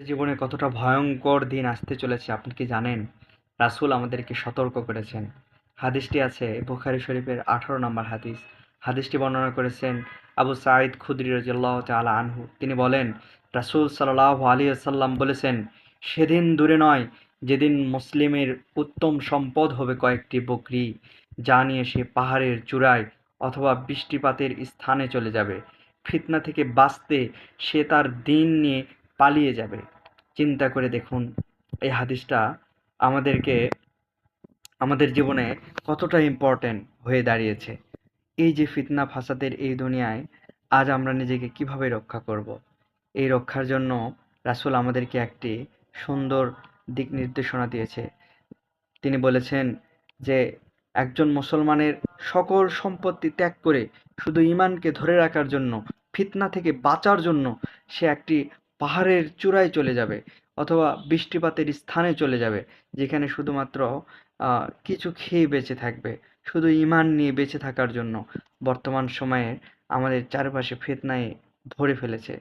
জীবনে কতটা ভয়ঙ্কর দিন আসতে চলেছে আপনি কি জানেন? রাসূল আমাদেরকে সতর্ক করেছেন। হাদিসটি আছে বুখারী শরীফের 18 নম্বর হাদিস। হাদিসটি বর্ণনা করেছেন আবু সাঈদ খুদরী রাদিয়াল্লাহু তাআলা আনহু। তিনি বলেন, রাসূল সাল্লাল্লাহু আলাইহি ওয়াসাল্লাম বলেছেন, সেদিন দূরে নয় যেদিন মুসলিমের উত্তম সম্পদ হবে কয়েকটি বকরী, যা নিয়ে সে পাহাড়ের চূড়ায় অথবা বৃষ্টিপাতের স্থানে চলে যাবে। ফিতনা থেকে বাঁচতে সে তার দ্বীন নিয়ে পালিয়ে যাবে। চিন্তা করে দেখুন এই হাদিসটা আমাদেরকে আমাদের জীবনে কতটা ইম্পর্ট্যান্ট হয়ে দাঁড়িয়েছে। এই যে ফিতনা ফাসাদের এই দুনিয়ায় আজ আমরা নিজেকে কিভাবে রক্ষা করব, এই রক্ষার জন্য রাসূল আমাদেরকে একটি সুন্দর দিক নির্দেশনা দিয়েছে। তিনি বলেছেন যে একজন মুসলমানের সকল সম্পত্তি ত্যাগ করে শুধু ঈমানকে ধরে রাখার জন্য, ফিতনা থেকে বাঁচার জন্য সে একটি পাহাড়ের চূড়ায় চলে যাবে অথবা বৃষ্টিপাতের স্থানে চলে যাবে, যেখানে শুধুমাত্র কিছু খেয়ে বেঁচে থাকবে, শুধু ঈমান নিয়ে বেঁচে থাকার জন্য। বর্তমান সময়ে আমাদের চারপাশে ফিতনায় ভরে ফেলেছে,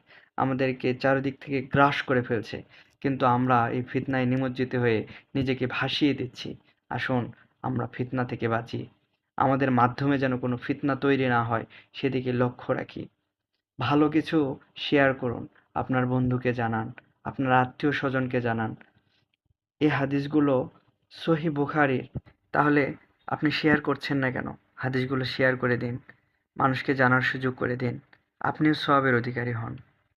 আমাদেরকে চারিদিক থেকে গ্রাস করে ফেলছে, কিন্তু আমরা এই ফিতনায় নিমজ্জিত হয়ে নিজেকে ভাসিয়ে দিচ্ছি। আসুন আমরা ফিতনা থেকে বাঁচি, আমাদের মাধ্যমে যেন কোনো ফিতনা তৈরি না হয় সেদিকে লক্ষ্য রাখি। ভালো কিছু শেয়ার করুন, আপনার বন্ধুকে জানান, আপনার আত্মীয় স্বজনকে জানান। এই হাদিসগুলো সহিহ বুখারীর, তাহলে আপনি শেয়ার করছেন না কেন? হাদিসগুলো শেয়ার করে দিন, মানুষকে জানার সুযোগ করে দিন, আপনিও সওয়াবের অধিকারী হন।